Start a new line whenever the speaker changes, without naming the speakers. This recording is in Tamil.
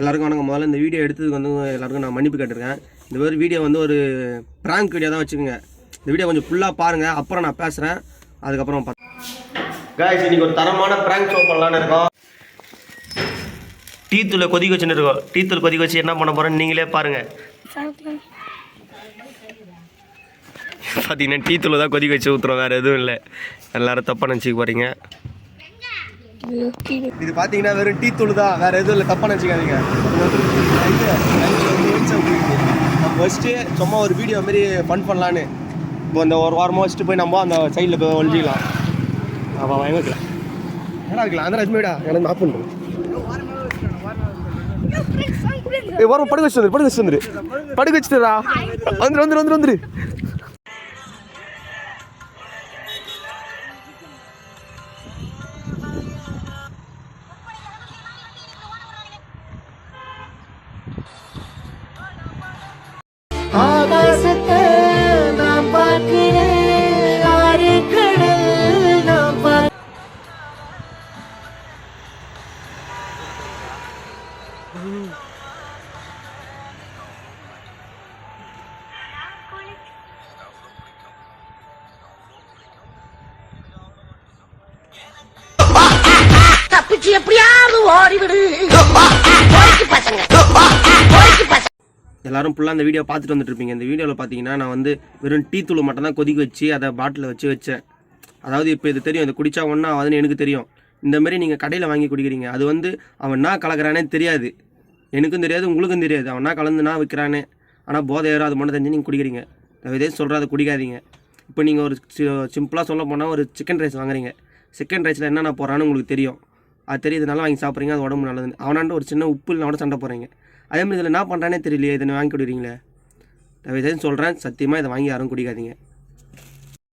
எல்லாருக்கும் வணக்கம். முதல்ல இந்த வீடியோ எடுத்ததுக்கு வந்து எல்லாருக்கும் நான் மன்னிப்பு கேட்டிருக்கேன். இந்த மாதிரி வீடியோ வந்து ஒரு ப்ராங்க் வீடியோ தான் வச்சுக்கோங்க. இந்த வீடியோ கொஞ்சம் ஃபுல்லாக பாருங்கள், அப்புறம் நான் பேசுகிறேன். அதுக்கப்புறம் காய்ஸ், இன்றைக்கி ஒரு தரமான ப்ராங்க் ஷோ பண்ணலான்னு இருக்கோம். டீ தூளை கொதிக்க வச்சுன்னு இருக்கோம். டீ தூள் கொதிக்க வச்சு என்ன பண்ண போகிறேன்னு நீங்களே பாருங்கள். பார்த்தீங்கன்னா டீ தூளை தான் கொதிக்க வச்சு ஊற்றுறோம், வேறு எதுவும் இல்லை. எல்லோரும் தப்பாக நினச்சிக்க போகிறீங்க. இது பார்த்தீங்கன்னா வெறும் டீ தூள் தான், வேறு எதுவும் இல்லை. தப்பாக நினச்சிக்காதீங்க. நம்ம ஃபஸ்ட்டு சும்மா ஒரு வீடியோ மாரி ஃபன் பண்ணலான்னு இப்போ இந்த ஒரு வாரமாக வச்சுட்டு போய் நம்ம அந்த சைடில் போய் ஒழிஞ்சிக்கலாம். அப்போ வாங்க வைக்கலாம், ஏன்னா இருக்கலாம் அந்த ரஷ்மிடா எனக்கு நான் பண்ணுறேன். வரும் படுக்க வச்சு வந்துரு படுக்க வச்சுட்டுடா. வந்துரு
ஆகாசத்தை நான் பார்க்கிறேன், ஆறு கடல் நான் பார்க்கிறேன். தப்பிச்சு எப்படியாவது ஓடிவிடு பசங்க.
எல்லோரும் ஃபுல்லாக அந்த வீடியோ பார்த்துட்டு வந்துட்டு இருப்பீங்க. இந்த வீடியோவில் பார்த்தீங்கன்னா நான் வந்து வெறும் டீ தூள் மட்டும் தான் கொதிக்க வச்சு அதை பாட்டிலில் வச்சேன். அதாவது இப்போ இது தெரியும், இது குடித்தா ஒன்றா ஆகுதுன்னு எனக்கு தெரியும். இந்தமாரி நீங்கள் கடையில் வாங்கி குடிக்கிறீங்க, அது வந்து அவன் என்ன கலக்கிறானே தெரியாது, எனக்கும் தெரியாது, உங்களுக்கும் தெரியாது. அவன் என்ன கலந்துனா வைக்கிறானே, ஆனால் போதை ஏறும், அது மட்டும் தெரிஞ்சு நீங்கள் குடிக்கிறீங்க. இதே சொல்கிறேன், அதை குடிக்காதீங்க. இப்போ நீங்கள் ஒரு சிம்பிளாக சொல்ல போனால் ஒரு சிக்கன் ரைஸ் வாங்குறீங்க. சிக்கன் ரைஸில் என்னென்ன போகிறான்னு உங்களுக்கு தெரியும். அது தெரியுதுனால வாங்கி சாப்பிட்றீங்க, அது உடம்பு நல்லது. அவனாண்ட ஒரு சின்ன உப்பு இல்லைனா சண்டை போடுறீங்க. அதேமாதிரி இதில் என்ன பண்ணுறானே தெரியலையே, இதை வாங்கி குடிக்கிறீங்களே. இதை சொல்கிறேன், சத்தியமாக இதை வாங்கி யாரும் குடிக்காதீங்க.